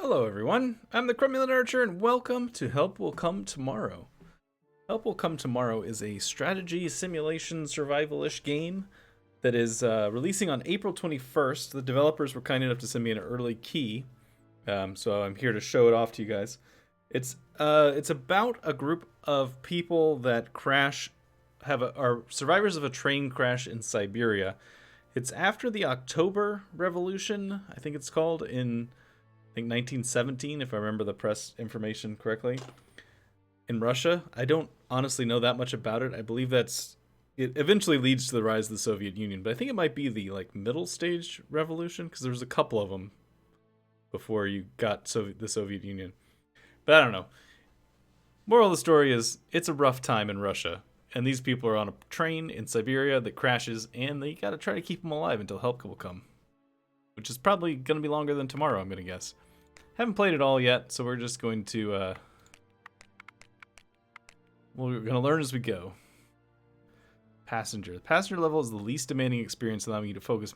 Hello everyone, I'm the Cromulent Archer and welcome to Help Will Come Tomorrow. Help Will Come Tomorrow is a strategy simulation survival-ish game that is releasing on April 21st. The developers were kind enough to send me an early key, so I'm here to show it off to you guys. It's about a group of people that are survivors of a train crash in Siberia. It's after the October Revolution, I think it's called, in 1917, if I remember the press information correctly, in Russia. I don't honestly know that much about it. I believe it eventually leads to the rise of the Soviet Union, but I think it might be the middle stage revolution, because there was a couple of them before you got the Soviet Union. But I don't know. Moral of the story is, it's a rough time in Russia, and these people are on a train in Siberia that crashes, and they gotta try to keep them alive until help will come. Which is probably gonna be longer than tomorrow, I'm gonna guess. Haven't played it all yet, so we're just going to, we're gonna learn as we go. Passenger. The passenger level is the least demanding experience, allowing you to focus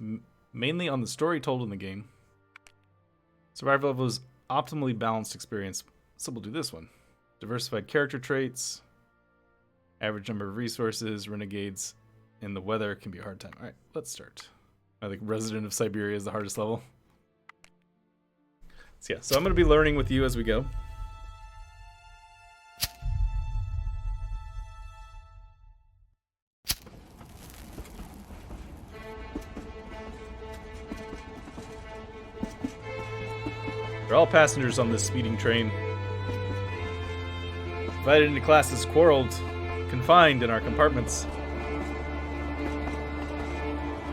mainly on the story told in the game. Survival level is optimally balanced experience, so we'll do this one. Diversified character traits, average number of resources, renegades, and the weather can be a hard time. Alright, let's start. I think Resident of Siberia is the hardest level. So yeah, so I'm going to be learning with you as we go. We're all passengers on this speeding train. Divided into classes, quarreled, confined in our compartments.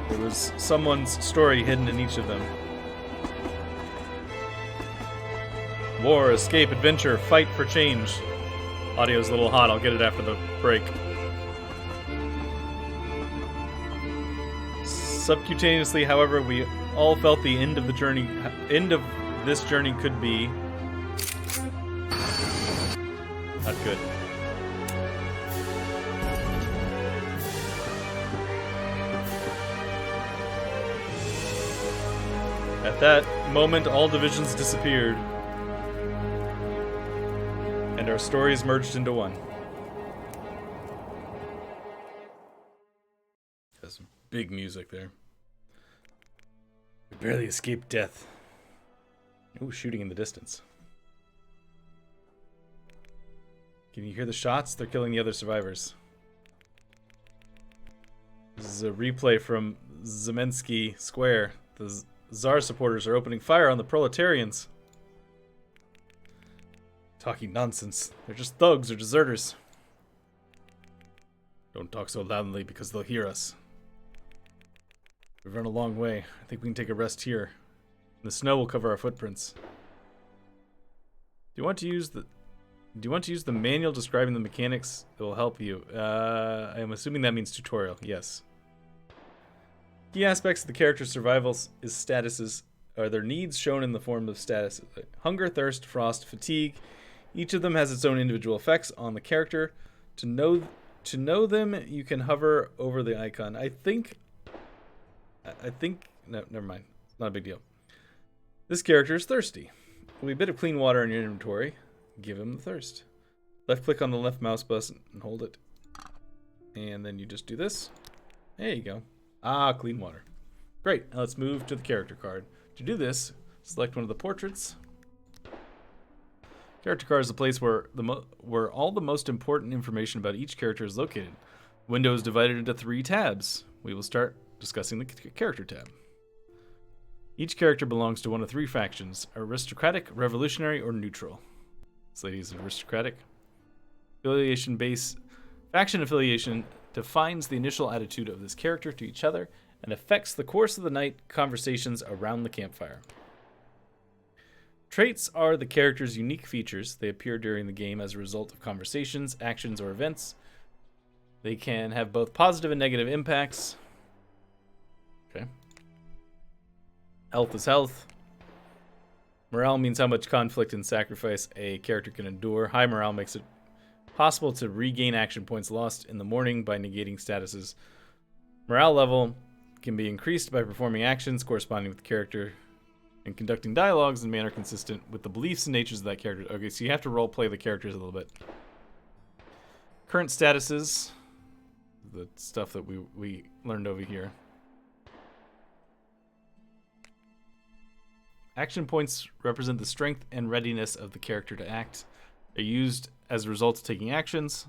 There was someone's story hidden in each of them. War, escape, adventure, fight for change. Audio's a little hot, I'll get it after the break. Subcutaneously, however, we all felt the end of this journey could be not good. At that moment, all divisions disappeared, and our stories merged into one. That's some big music there. We barely escaped death. Ooh, shooting in the distance. Can you hear the shots? They're killing the other survivors. This is a replay from Zemensky Square. The Tsar supporters are opening fire on the proletarians. Talking nonsense. They're just thugs or deserters. Don't talk so loudly because they'll hear us. We've run a long way. I think we can take a rest here. The snow will cover our footprints. Do you want to use the manual describing the mechanics that will help you? I am assuming that means tutorial. Yes. Key aspects of the character's survival statuses are their needs shown in the form of statuses: hunger, thirst, frost, fatigue. Each of them has its own individual effects on the character. To know them, you can hover over the icon. I think no, never mind. It's not a big deal. This character is thirsty. There'll be a bit of clean water in your inventory. Give him the thirst. Left click on the left mouse button and hold it. And then you just do this. There you go. Ah, clean water. Great. Now let's move to the character card. To do this, select one of the portraits. Character card is a place where all the most important information about each character is located. The window is divided into 3 tabs. We will start discussing the character tab. Each character belongs to one of 3 factions: aristocratic, revolutionary, or neutral. This lady is an aristocratic. Faction affiliation defines the initial attitude of this character to each other and affects the course of the night conversations around the campfire. Traits are the character's unique features. They appear during the game as a result of conversations, actions, or events. They can have both positive and negative impacts. Okay. Health is health. Morale means how much conflict and sacrifice a character can endure. High morale makes it possible to regain action points lost in the morning by negating statuses. Morale level can be increased by performing actions corresponding with the character and conducting dialogues in manner consistent with the beliefs and natures of that character. Okay, so you have to role play the characters a little bit. Current statuses, the stuff that we learned over here. Action points represent the strength and readiness of the character to act. They're used as a result of taking actions.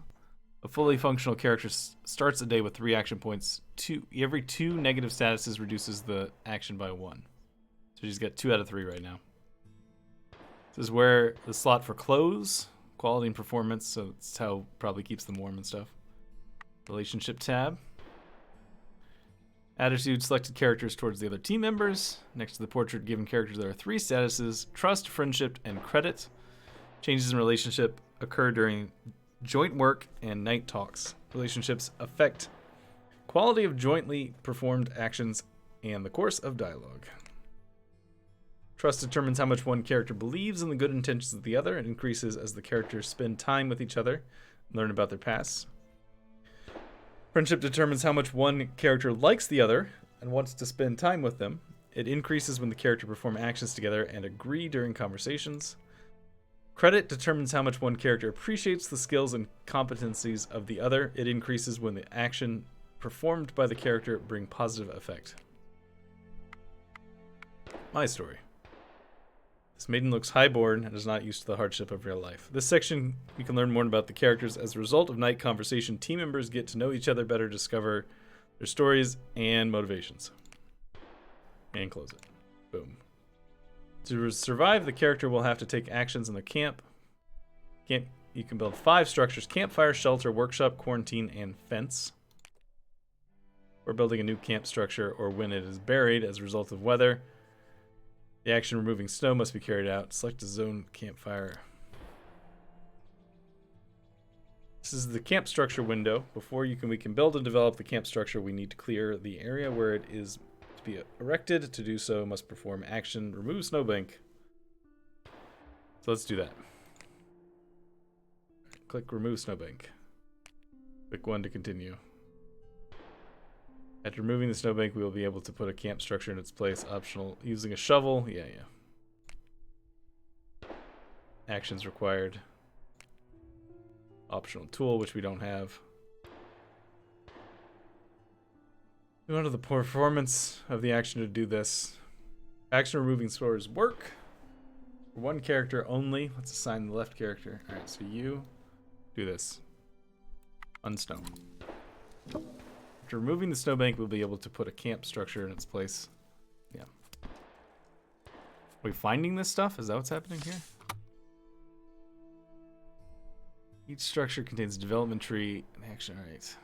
A fully functional character starts a day with 3 action points. Every 2 negative statuses reduces the action by 1. So she's got 2 out of 3 right now. This is where the slot for clothes, quality and performance, so it's how probably keeps them warm and stuff. Relationship tab. Attitude, selected characters towards the other team members. Next to the portrait given characters, there are 3 statuses: trust, friendship, and credit. Changes in relationship occur during joint work and night talks. Relationships affect quality of jointly performed actions and the course of dialogue. Trust determines how much one character believes in the good intentions of the other and increases as the characters spend time with each other and learn about their pasts. Friendship determines how much one character likes the other and wants to spend time with them. It increases when the character perform actions together and agree during conversations. Credit determines how much one character appreciates the skills and competencies of the other. It increases when the action performed by the character bring positive effect. My story. This maiden looks highborn and is not used to the hardship of real life. This section, you can learn more about the characters. As a result of night conversation, team members get to know each other better, discover their stories and motivations. And close it. Boom. To survive, the character will have to take actions in the camp. You can build 5 structures: campfire, shelter, workshop, quarantine, and fence. Or building a new camp structure, or when it is buried as a result of weather. The action removing snow must be carried out. Select a zone campfire. This is the camp structure window. Before we can build and develop the camp structure, we need to clear the area where it is to be erected. To do so, must perform action remove snowbank. So let's do that. Click remove snowbank. Click 1 to continue. After removing the snowbank, we will be able to put a camp structure in its place. Optional using a shovel. Yeah. Actions required. Optional tool, which we don't have. We want the performance of the action to do this. Action removing stores work. For 1 character only. Let's assign the left character. Alright, so you do this. Unsnow. After removing the snowbank, we'll be able to put a camp structure in its place. Yeah. Are we finding this stuff? Is that what's happening here? Each structure contains a development tree and action. Alright.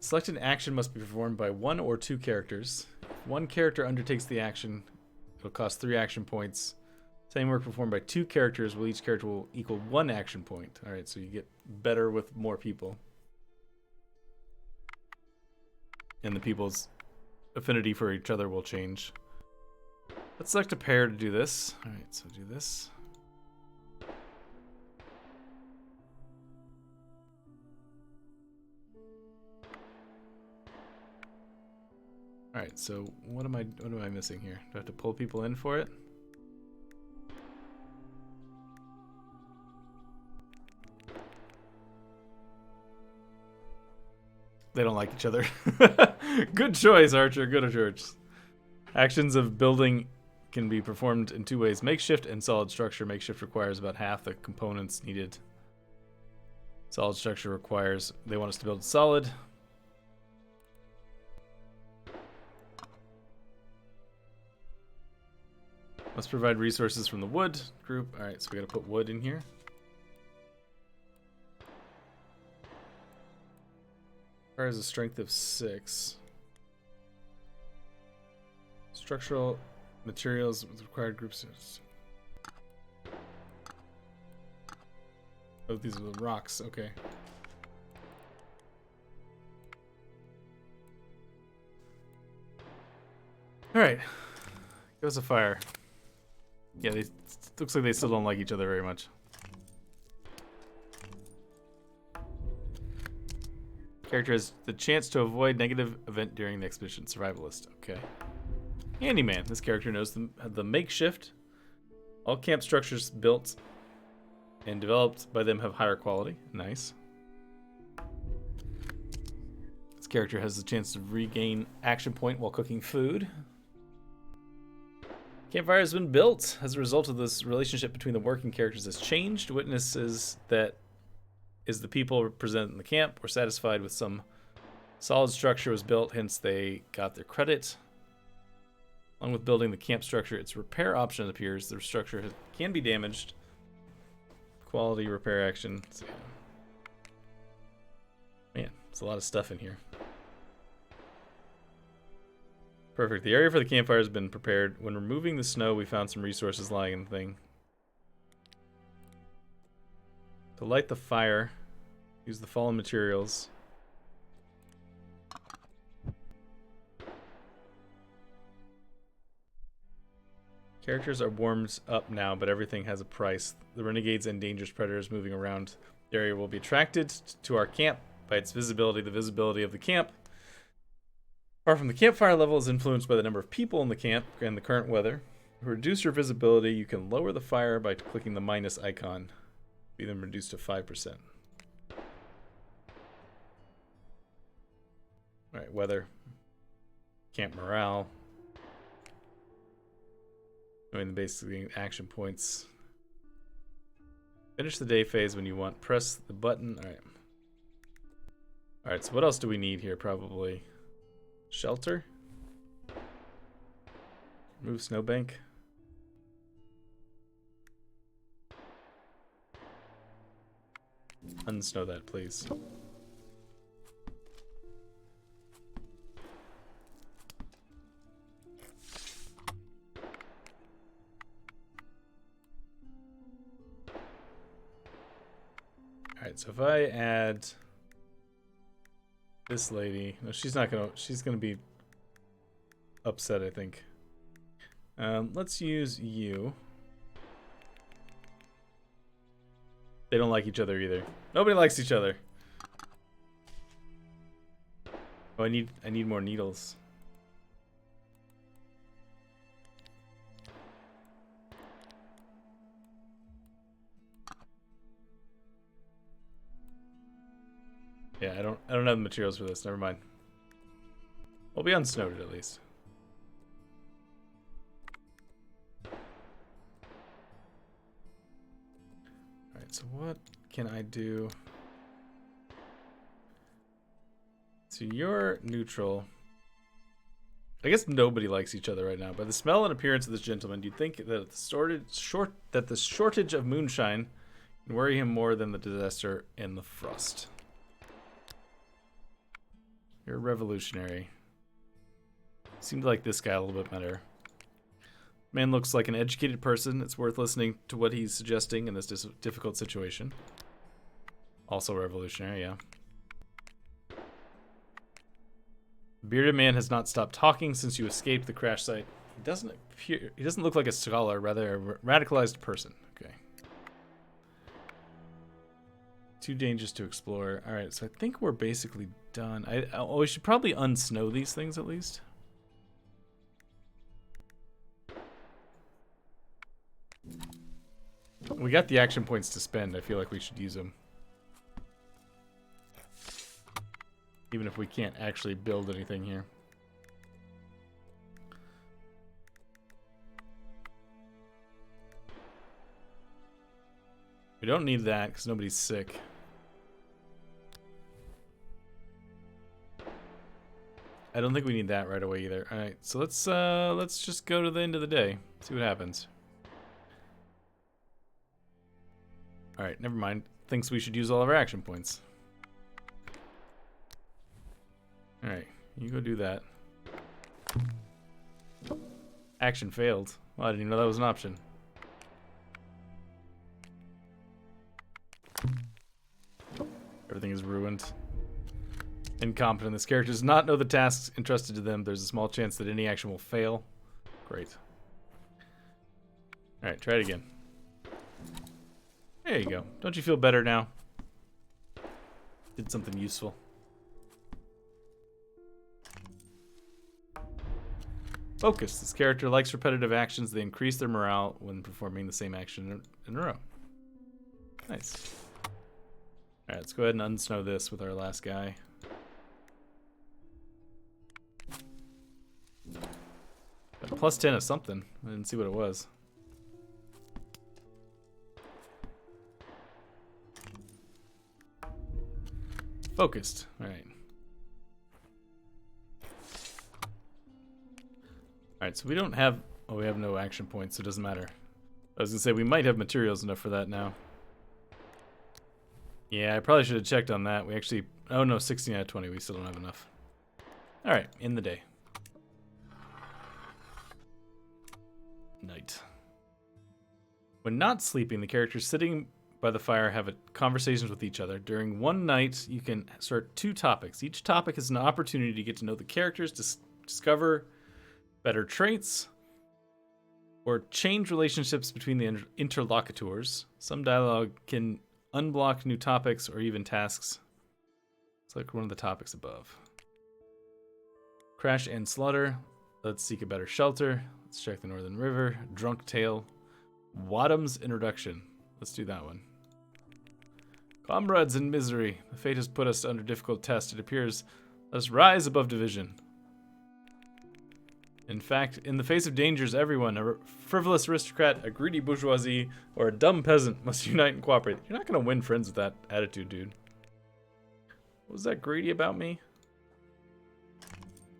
Selected action must be performed by 1 or 2 characters. If 1 character undertakes the action, it'll cost 3 action points. Same work performed by 2 characters, each character will equal 1 action point. Alright, so you get better with more people. And the people's affinity for each other will change. Let's select a pair to do this. Alright, so do this. Alright, so what am I missing here? Do I have to pull people in for it? They don't like each other. Good choice, Archer. Good choice. Actions of building can be performed in 2 ways: makeshift and solid structure. Makeshift requires about half the components needed. Solid structure requires, they want us to build solid. Must provide resources from the wood group. Alright, so we gotta put wood in here. Requires a strength of 6. Structural materials with required groups. Oh, these are the rocks. Okay. Alright. Goes a fire. Yeah, looks like they still don't like each other very much. Character has the chance to avoid negative event during the expedition. Survivalist. Okay. Handyman. This character knows the makeshift. All camp structures built and developed by them have higher quality. Nice. This character has the chance to regain action point while cooking food. Campfire has been built. As a result of this, relationship between the working characters has changed. Witnesses that is the people represented in the camp were satisfied with some solid structure was built, hence they got their credit. Along with building the camp structure, its repair option appears. The structure can be damaged. Quality repair action. So, yeah. Man, there's a lot of stuff in here. Perfect. The area for the campfire has been prepared. When removing the snow, we found some resources lying in the thing. To light the fire, use the fallen materials. Characters are warmed up now, but everything has a price. The renegades and dangerous predators moving around the area will be attracted to our camp by its visibility. The visibility of the camp, apart from the campfire level, is influenced by the number of people in the camp and the current weather. To reduce your visibility, you can lower the fire by clicking the minus icon. Be them reduced to 5%. Alright, weather. Camp morale. Knowing the basically action points. Finish the day phase when you want. Press the button. Alright. Alright, so what else do we need here? Probably shelter. Remove snowbank. Unsnow that, please. Alright, so if I add this lady, no, she's gonna be upset, I think. Let's use you. They don't like each other either. Nobody likes each other. Oh, I need more needles. Yeah, I don't have the materials for this. Never mind. We'll be unsnowed at least. Alright, so what can I do? So you're neutral. I guess nobody likes each other right now. By the smell and appearance of this gentleman, you'd think that the shortage of moonshine can worry him more than the disaster and the frost. You're revolutionary. Seemed like this guy a little bit better. Man looks like an educated person. It's worth listening to what he's suggesting in this difficult situation. Also revolutionary, yeah. The bearded man has not stopped talking since you escaped the crash site. He doesn't look like a scholar, rather a radicalized person. Okay. Too dangerous to explore. All right, so I think we're basically done. We should probably unsnow these things at least. We got the action points to spend. I feel like we should use them. Even if we can't actually build anything here. We don't need that because nobody's sick. I don't think we need that right away either. All right, so let's just go to the end of the day. See what happens. All right, never mind. Thinks we should use all of our action points. All right, you go do that. Action failed. Well, I didn't even know that was an option. Everything is ruined. Incompetent. This character does not know the tasks entrusted to them. There's a small chance that any action will fail. Great. Alright, try it again. There you go. Don't you feel better now? Did something useful. Focus. This character likes repetitive actions. They increase their morale when performing the same action in a row. Nice. Alright, let's go ahead and unsnow this with our last guy. Got plus 10 of something. I didn't see what it was. Focused. Alright. Alright, so we don't have... Oh, we have no action points, so it doesn't matter. I was going to say, we might have materials enough for that now. Yeah, I probably should have checked on that. We actually... Oh no, 16 out of 20. We still don't have enough. Alright, in the day. Night. When not sleeping, the characters sitting by the fire have conversations with each other. During one night, you can start 2 topics. Each topic is an opportunity to get to know the characters, discover better traits, or change relationships between the interlocutors. Some dialogue can unblock new topics or even tasks. It's like one of the topics above. Crash and slaughter. Let's seek a better shelter. Let's check the Northern River. Drunk Tale. Wadham's introduction. Let's do that one. Comrades in misery. The fate has put us under difficult test. It appears let us rise above division. In fact, in the face of dangers, everyone, a frivolous aristocrat, a greedy bourgeoisie, or a dumb peasant must unite and cooperate. You're not going to win friends with that attitude, dude. What was that greedy about me?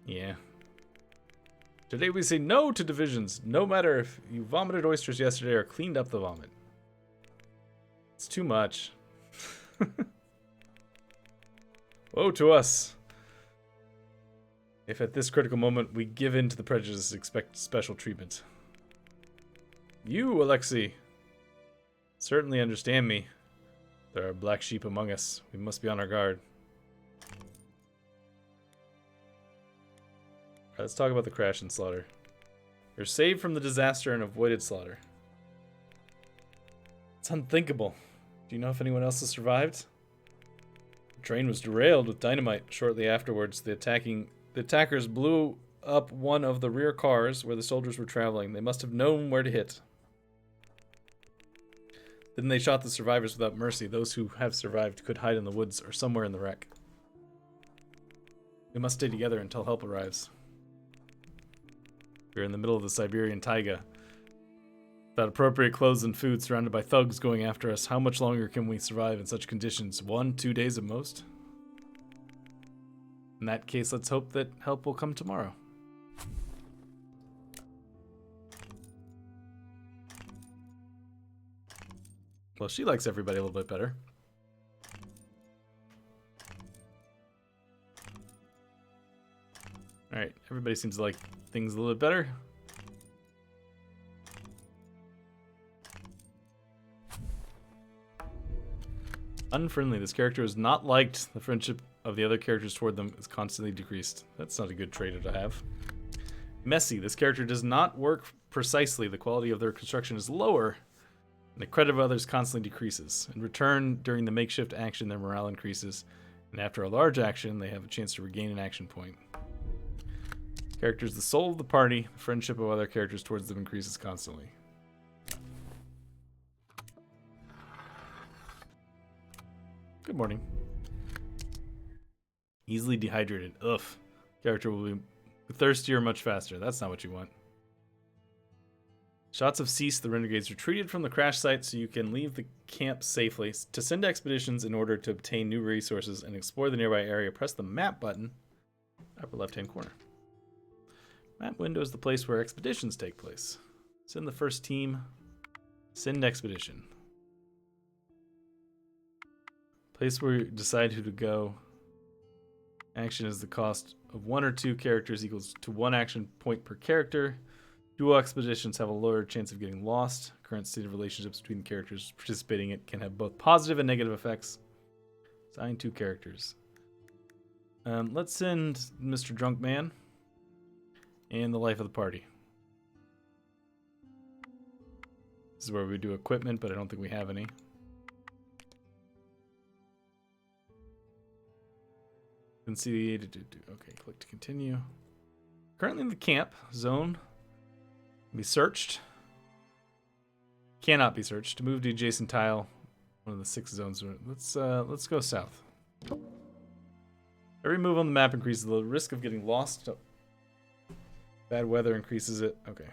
Yeah. Today we say no to divisions, no matter if you vomited oysters yesterday or cleaned up the vomit. It's too much. Woe to us. If at this critical moment we give in to the prejudice, expect special treatment. You, Alexei, certainly understand me. There are black sheep among us. We must be on our guard. Right, let's talk about the crash and slaughter. You're saved from the disaster and avoided slaughter. It's unthinkable. Do you know if anyone else has survived? The train was derailed with dynamite. Shortly afterwards, the attackers blew up one of the rear cars where the soldiers were traveling. They must have known where to hit. Then they shot the survivors without mercy. Those who have survived could hide in the woods or somewhere in the wreck. We must stay together until help arrives. We're in the middle of the Siberian taiga. Without appropriate clothes and food, surrounded by thugs going after us, how much longer can we survive in such conditions? 1-2 days at most? In that case, let's hope that help will come tomorrow. Well, she likes everybody a little bit better. Alright, everybody seems to like things a little bit better. Unfriendly. This character is not liked. The friendship of the other characters toward them is constantly decreased. That's not a good trait to have. Messy. This character does not work precisely. The quality of their construction is lower, and the credit of others constantly decreases. In return, during the makeshift action, their morale increases, and after a large action, they have a chance to regain an action point. Character is the soul of the party. The friendship of other characters towards them increases constantly. Good morning. Easily dehydrated. Ugh. Character will be thirstier much faster. That's not what you want. Shots have ceased. The renegades retreated from the crash site so you can leave the camp safely. To send expeditions in order to obtain new resources and explore the nearby area, press the map button, upper left-hand corner. Map window is the place where expeditions take place. Send the first team. Send expedition. Place where you decide who to go. Action is the cost of 1 or 2 characters equals to 1 action point per character. Dual expeditions have a lower chance of getting lost. Current state of relationships between the characters participating in it can have both positive and negative effects. Assign 2 characters. Let's send Mr. Drunk Man and the life of the party. This is where we do equipment, but I don't think we have any. Can see. Okay, click to continue. Currently in the camp zone. Be searched. Cannot be searched. To move to adjacent tile, one of the 6 zones. Let's go south. Every move on the map increases the risk of getting lost. Oh. Bad weather increases it. Okay.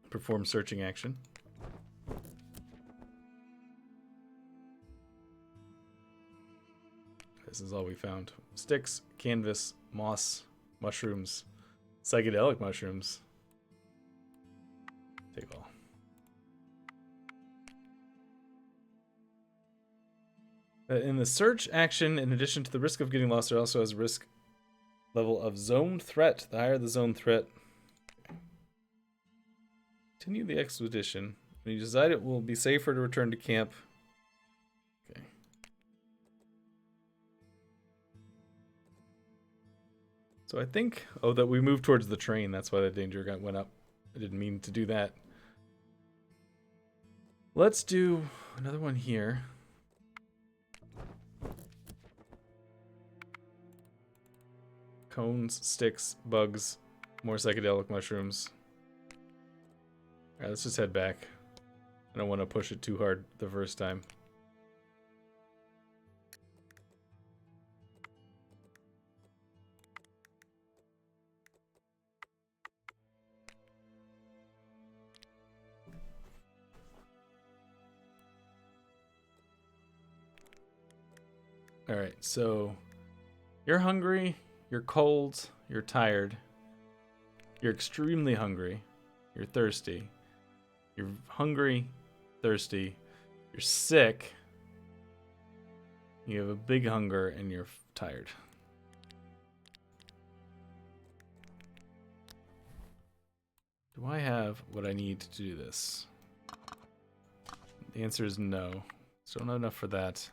Perform searching action. This is all we found. Sticks, canvas, moss, mushrooms, psychedelic mushrooms. Take all. In the search action, in addition to the risk of getting lost, there also has a risk level of zone threat. The higher the zone threat. Continue the expedition. When you decide it will be safer to return to camp. Okay. So I think, oh, that we moved towards the train. That's why the danger went up. I didn't mean to do that. Let's do another one here. Cones, sticks, bugs, more psychedelic mushrooms. Alright, let's just head back. I don't want to push it too hard the first time. Alright, so you're hungry, you're cold, you're tired, you're extremely hungry, you're thirsty, you're hungry, thirsty, you're sick, you have a big hunger, and you're tired. Do I have what I need to do this? The answer is no. Still not enough for that.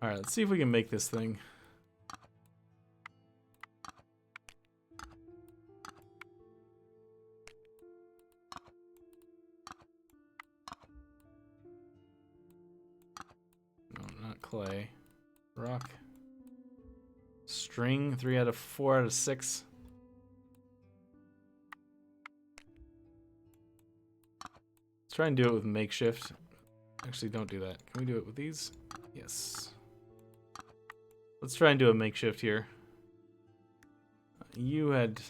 All right, let's see if we can make this thing. No, not clay. Rock. String, 3 out of 4 out of 6. Let's try and do it with makeshift. Actually, don't do that. Can we do it with these? Yes. Let's try and do a makeshift here. You had...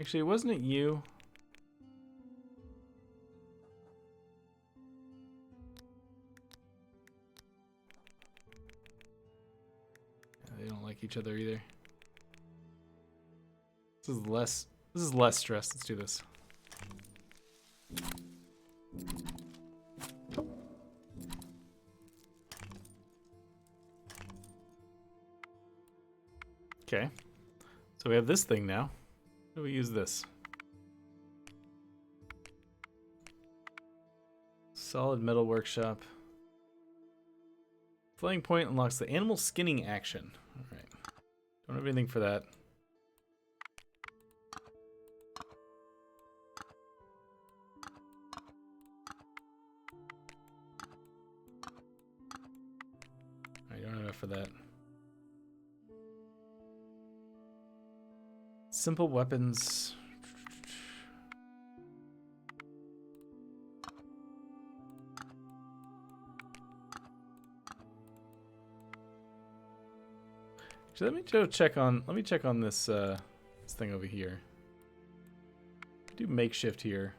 Actually, wasn't it you? Yeah, they don't like each other either. This is less stress. Let's do this. Okay, so we have this thing now. How do we use this? Solid metal workshop. Flaying point unlocks the animal skinning action. Alright. Don't have anything for that. I don't have enough for that. Simple weapons. Actually, let me check on this this thing over here. Do makeshift here.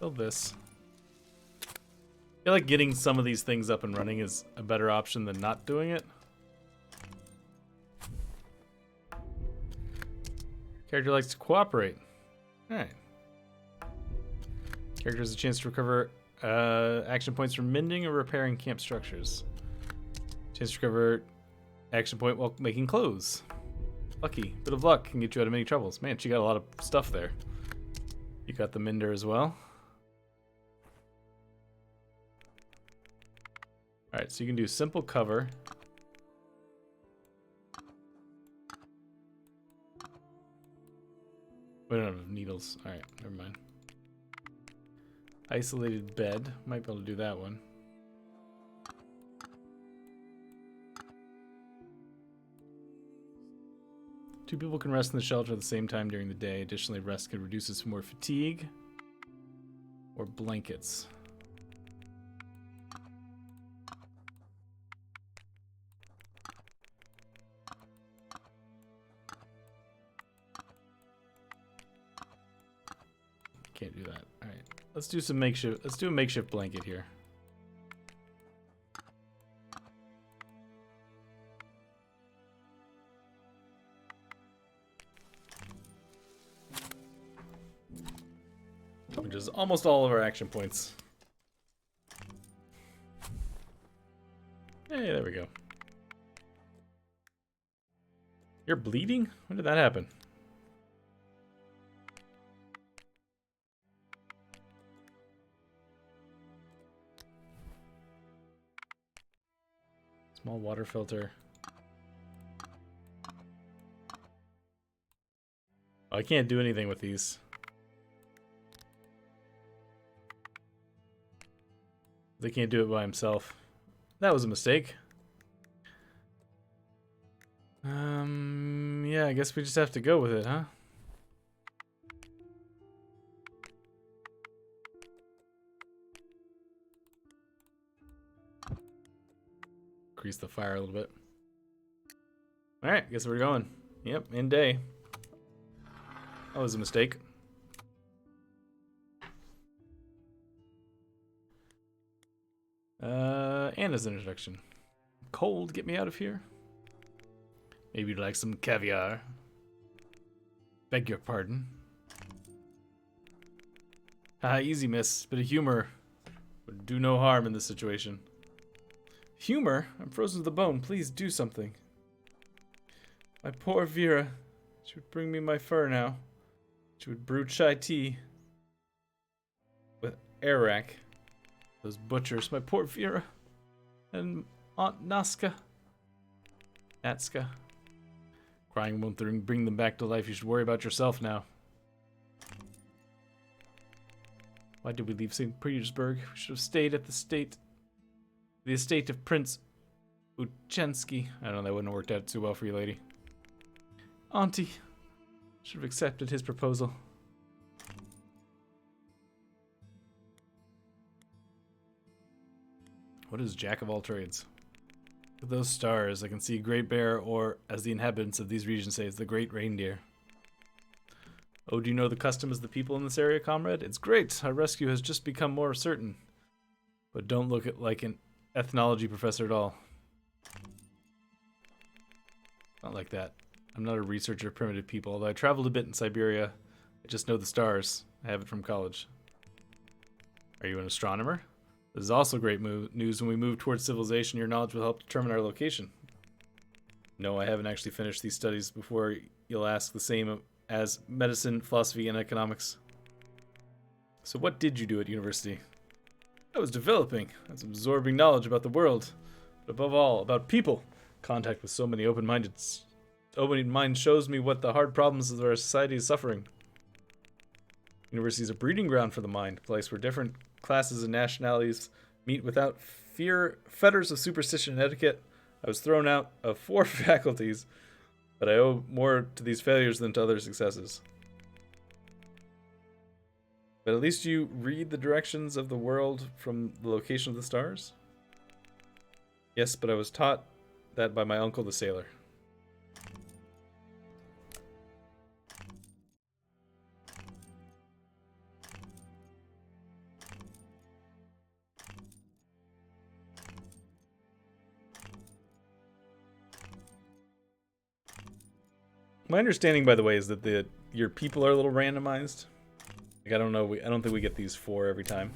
Build this. I feel like getting some of these things up and running is a better option than not doing it. Character likes to cooperate. Alright. Character has a chance to recover action points from mending or repairing camp structures. Chance to recover action point while making clothes. Lucky. Bit of luck can get you out of many troubles. Man, she got a lot of stuff there. You got the mender as well. Alright, so you can do simple cover. We don't have needles. Alright, never mind. Isolated bed. Might be able to do that one. Two people can rest in the shelter at the same time during the day. Additionally, rest can reduce some more fatigue. Or blankets. Can't do that. All right, let's do some makeshift. Let's do a makeshift blanket here. Which is almost all of our action points. Hey, there we go. You're bleeding? When did that happen? Small water filter. Oh, I can't do anything with these. They can't do it by himself. That was a mistake. Yeah, I guess we just have to go with it, huh? Increase the fire a little bit. Alright, guess we're going. Yep, in day. That was a mistake. Anna's introduction. Cold, get me out of here. Maybe you'd like some caviar. Beg your pardon. Haha, easy miss. Bit of humor would do no harm in this situation. Humor? I'm frozen to the bone. Please do something. My poor Vera. She would bring me my fur now. She would brew chai tea with arak. Those butchers. My poor Vera. And Aunt Naska. Natska. Crying won't bring them back to life. You should worry about yourself now. Why did we leave St. Petersburg? We should have stayed at the estate of Prince Uchensky. I don't know, that wouldn't have worked out too well for you, lady. Auntie. Should have accepted his proposal. What is Jack of all trades? With those stars, I can see a great bear, or, as the inhabitants of these regions say, it's the great reindeer. Oh, do you know the customs of the people in this area, comrade? It's great. Our rescue has just become more certain. But don't look at like an ethnology professor at all. Not like that. I'm not a researcher of primitive people, although I traveled a bit in Siberia. I just know the stars. I have it from college. Are you an astronomer? This is also great news. When we move towards civilization, your knowledge will help determine our location. No, I haven't actually finished these studies before you'll ask the same as medicine, philosophy, and economics. So what did you do at university? I was developing. I was absorbing knowledge about the world, but above all, about people. Contact with so many open minds shows me what the hard problems of our society is suffering. University is a breeding ground for the mind, a place where different classes and nationalities meet without fetters of superstition and etiquette. I was thrown out of 4 faculties, but I owe more to these failures than to other successes. But at least you read the directions of the world from the location of the stars? Yes, but I was taught that by my uncle the sailor. My understanding, by the way, is that your people are a little randomized. Like, I don't know. I don't think we get these 4 every time.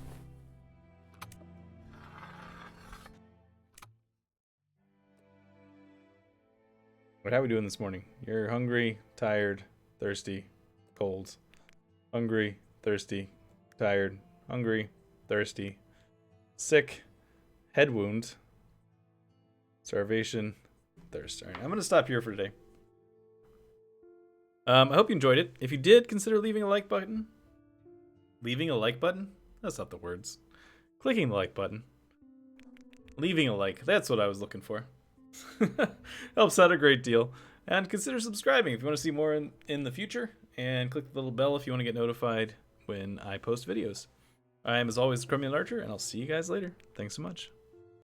But how are we doing this morning? You're hungry, tired, thirsty, cold. Hungry, thirsty, tired, hungry, thirsty, sick, head wound, starvation, thirst. All right, I'm going to stop here for today. I hope you enjoyed it. If you did, consider leaving a like button. Leaving a like button? That's not the words. Clicking the like button. Leaving a like. That's what I was looking for. Helps out a great deal. And consider subscribing if you want to see more in the future. And click the little bell if you want to get notified when I post videos. I am, as always, Criminal Archer, and I'll see you guys later. Thanks so much.